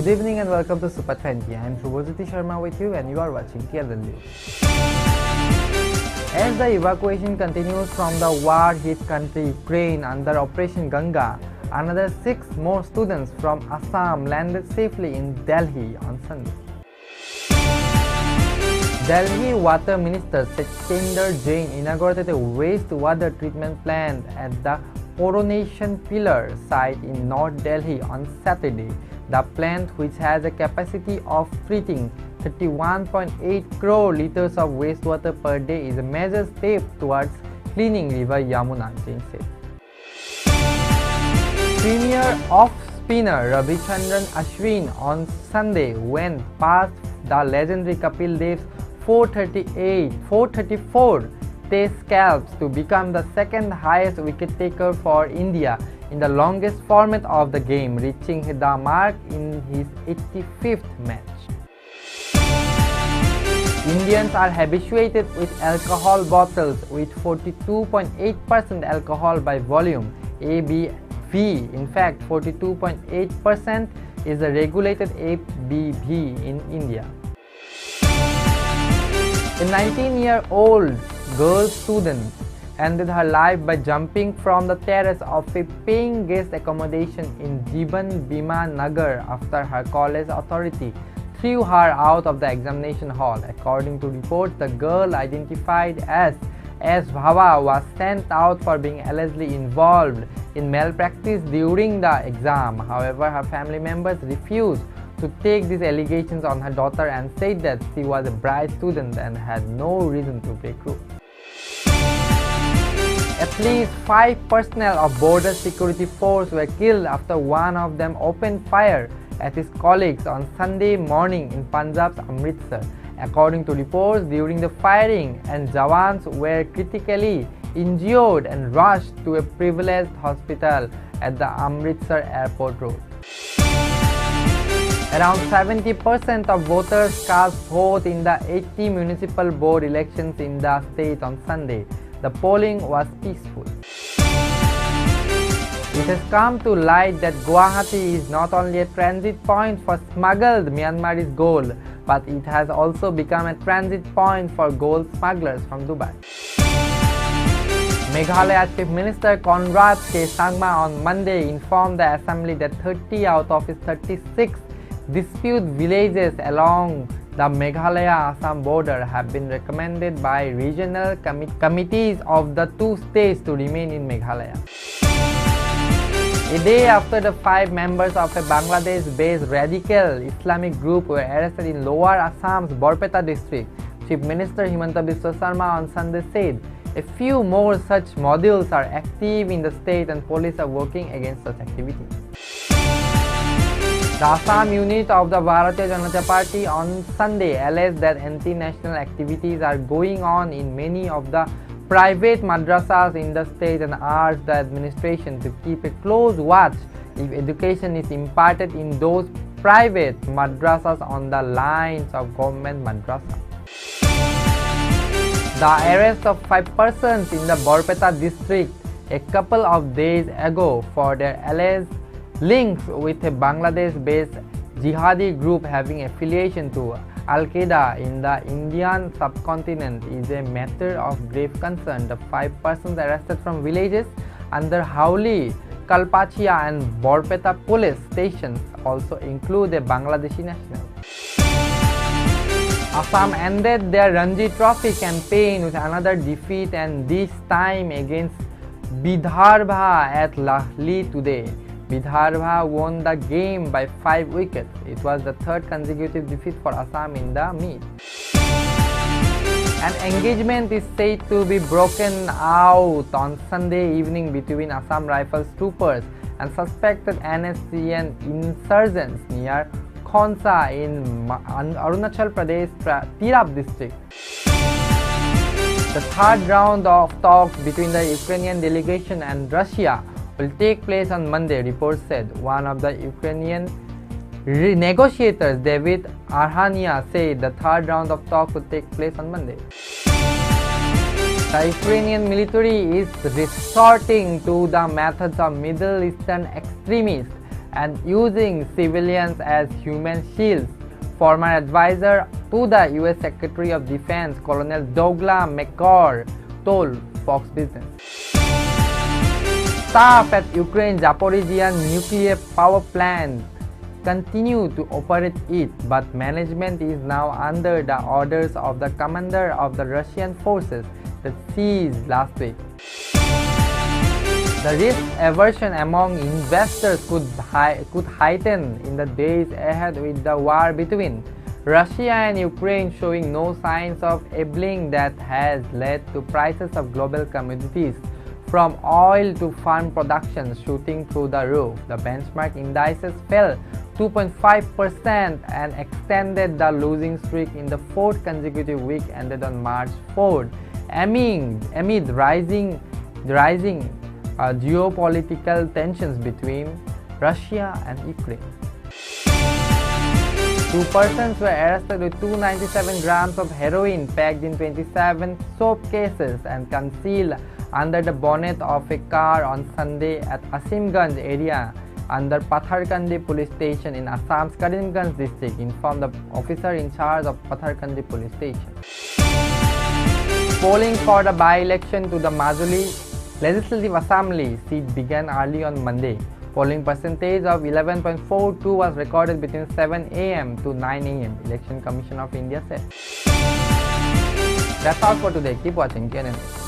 Good evening and welcome to Super 20. I am Dhrubajyoti Sarma with you and you are watching TLW. As the evacuation continues from the war-hit country Ukraine under Operation Ganga, another 6 more students from Assam landed safely in Delhi on Sunday. Delhi Water Minister Satinder Jain inaugurated a wastewater treatment plant at the Coronation Pillar site in North Delhi on Saturday. The plant, which has a capacity of treating 31.8 crore litres of wastewater per day, is a major step towards cleaning river Yamuna, Jain said. Premier off-spinner Ravichandran Ashwin on Sunday went past the legendary Kapil Dev's 434 Test scalps to become the second highest wicket taker for India in the longest format of the game, reaching the mark in his 85th match. Indians are habituated with alcohol bottles with 42.8% alcohol by volume ABV. In fact, 42.8% is the regulated ABV in India. A 19-year-old girl student ended her life by jumping from the terrace of a paying guest accommodation in Jiban Bima Nagar after her college authority threw her out of the examination hall. According to reports, the girl, identified as Bhava, was sent out for being allegedly involved in malpractice during the exam. However, her family members refused to take these allegations on her daughter and said that she was a bright student and had no reason to break rules. At least 5 personnel of border security force were killed after one of them opened fire at his colleagues on Sunday morning in Punjab's Amritsar. According to reports, during the firing, and Jawans were critically injured and rushed to a privileged hospital at the Amritsar Airport Road. Around 70% of voters cast vote in the 80 municipal board elections in the state on Sunday. The polling was peaceful. It has come to light that Guwahati is not only a transit point for smuggled Myanmarese gold, but it has also become a transit point for gold smugglers from Dubai. Meghalaya Chief Minister Conrad K. Sangma on Monday informed the Assembly that 30 out of his 36 dispute villages along the Meghalaya-Assam border have been recommended by regional committees of the two states to remain in Meghalaya. A day after the 5 members of a Bangladesh-based radical Islamic group were arrested in Lower Assam's Borpeta district, Chief Minister Himanta Biswa Sarma on Sunday said a few more such modules are active in the state and police are working against such activity. The Assam unit of the Bharatiya Janata Party on Sunday alleged that anti-national activities are going on in many of the private madrasas in the state and urged the administration to keep a close watch if education is imparted in those private madrasas on the lines of government madrasas. The arrest of 5 persons in the Borpeta district a couple of days ago for their alleged links with a Bangladesh-based jihadi group having affiliation to Al-Qaeda in the Indian subcontinent is a matter of grave concern. The 5 persons arrested from villages under Hauli, Kalpachia and Borpeta police stations also include a Bangladeshi national. Assam ended their Ranji Trophy campaign with another defeat, and this time against Vidarbha at Lahli today. Vidarbha won the game by 5 wickets. It was the 3rd consecutive defeat for Assam in the meet. An engagement is said to be broken out on Sunday evening between Assam Rifles troopers and suspected NSCN insurgents near Khonsa in Arunachal Pradesh Tirap district. The 3rd round of talks between the Ukrainian delegation and Russia will take place on Monday, reports said. One of the Ukrainian negotiators, David Arhania, said the 3rd round of talks will take place on Monday. The Ukrainian military is resorting to the methods of Middle Eastern extremists and using civilians as human shields. Former advisor to the US Secretary of Defense Colonel Douglas McCord told Fox Business. Staff at Ukraine's Zaporizhzhia nuclear power plant continue to operate it, but management is now under the orders of the commander of the Russian forces that seized last week. The risk aversion among investors could heighten in the days ahead, with the war between Russia and Ukraine showing no signs of ebulling that has led to prices of global commodities from oil to farm production shooting through the roof. The benchmark indices fell 2.5% and extended the losing streak in the fourth consecutive week ended on March 4th amid rising geopolitical tensions between Russia and Ukraine. 2 persons were arrested with 297 grams of heroin packed in 27 soap cases and concealed under the bonnet of a car on Sunday at Asimganj area under Patharkandi police station in Assam's Karimganj district, informed the officer in charge of Patharkandi police station. Polling for the by-election to the Majuli Legislative Assembly seat began early on Monday. Polling percentage of 11.42 was recorded between 7 am to 9 am, Election Commission of India said. That's all for today. Keep watching KNN.